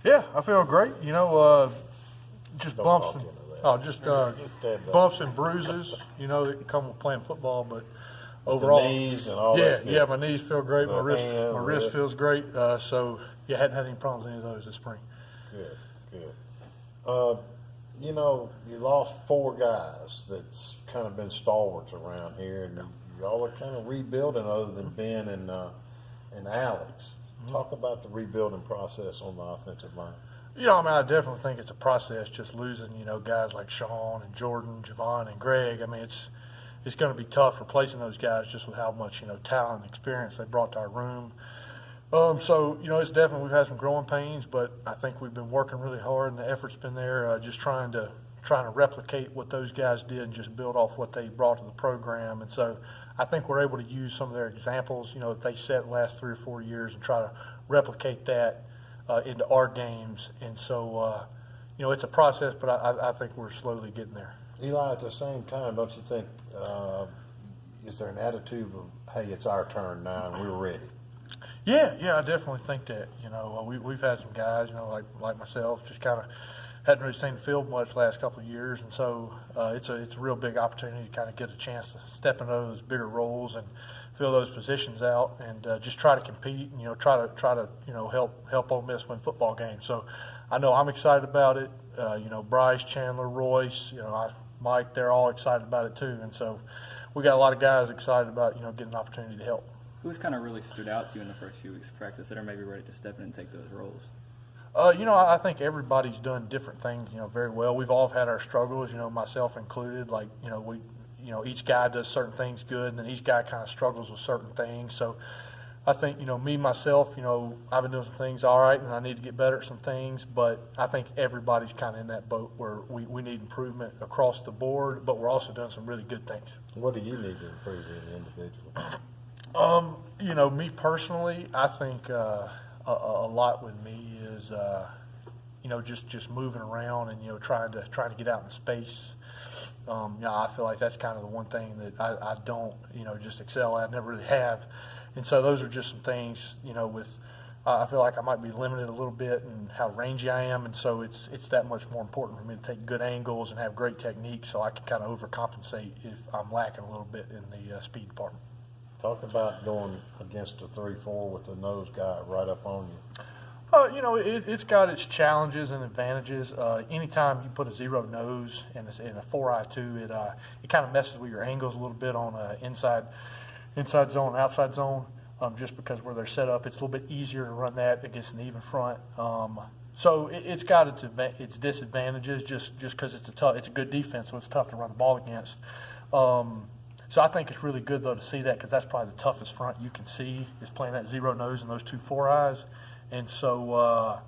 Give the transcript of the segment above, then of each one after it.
Yeah, I feel great. Just Don't bumps talk and into that. bumps and bruises. That can come with playing football, but overall, the knees and all yeah, that. yeah, my knees feel great. My wrist hand, feels great. So yeah, hadn't had any problems with any of those this spring. Good, good. You lost 4 guys that's kind of been stalwarts around here, and y'all are kind of rebuilding other than Ben and Alex. Talk about the rebuilding process on the offensive line. I definitely think it's a process. Just losing, guys like Sean and Jordan, Javon and Greg. It's going to be tough replacing those guys just with how much talent and experience they brought to our room. So it's definitely, we've had some growing pains, but I think we've been working really hard, and the effort's been there. Just trying to replicate what those guys did and just build off what they brought to the program. And so I think we're able to use some of their examples, that they set the last 3 or 4 years and try to replicate that into our games. And so, it's a process, but I think we're slowly getting there. Eli, at the same time, don't you think, is there an attitude of, hey, it's our turn now and we're ready? Yeah, I definitely think that. We've had some guys, like myself, just kind of hadn't really seen the field much the last couple of years, and so it's a real big opportunity to kind of get a chance to step into those bigger roles and fill those positions out, and just try to compete and try to help Ole Miss win football games. So I know I'm excited about it. Bryce, Chandler, Royce, Mike, they're all excited about it too, and so we got a lot of guys excited about getting an opportunity to help. Who's kind of really stood out to you in the first few weeks of practice that are maybe ready to step in and take those roles? I think everybody's done different things, very well. We've all had our struggles, myself included. Like, each guy does certain things good, and then each guy kind of struggles with certain things. So I think, me, myself, I've been doing some things all right, and I need to get better at some things. But I think everybody's kind of in that boat where we need improvement across the board, but we're also doing some really good things. What do you need to improve in the individual? Me personally, I think a lot with me is, just moving around and trying to get out in space. I feel like that's kind of the one thing that I don't just excel at. I never really have, and so those are just some things with. I feel like I might be limited a little bit in how rangy I am, and so it's that much more important for me to take good angles and have great technique, so I can kind of overcompensate if I'm lacking a little bit in the speed department. Talk about going against a 3-4 with the nose guy right up on you. It's got its challenges and advantages. Anytime you put a zero nose in a 4-eye 2, it kind of messes with your angles a little bit on inside zone, outside zone. Just because where they're set up, it's a little bit easier to run that against an even front. So it's got its disadvantages just because it's a good defense, so it's tough to run the ball against. So I think it's really good, though, to see that, because that's probably the toughest front you can see is playing that zero nose and those 2 4-eyes. And so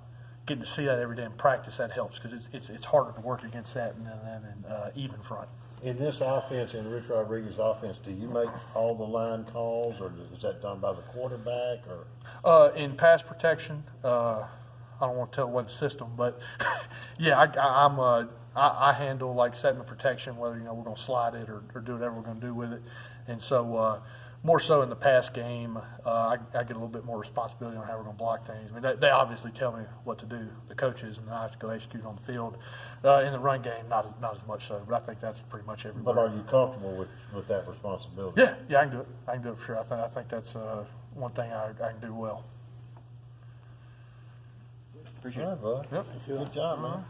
getting to see that every day in practice, that helps, because it's harder to work against that than an even front. In this offense, in Rich Rodriguez's offense, do you make all the line calls, or is that done by the quarterback? Or in pass protection, I don't want to tell what the system, but yeah, I handle like setting the protection, whether we're going to slide it or do whatever we're going to do with it, and so more so in the pass game, I get a little bit more responsibility on how we're going to block things. They obviously tell me what to do, the coaches, and I have to go execute on the field. In the run game, not as much so, but I think that's pretty much everywhere. But are you comfortable with that responsibility? Yeah, I can do it. I can do it for sure. I think that's one thing I can do well. Appreciate it. All right, bud. Yep. Good job, man.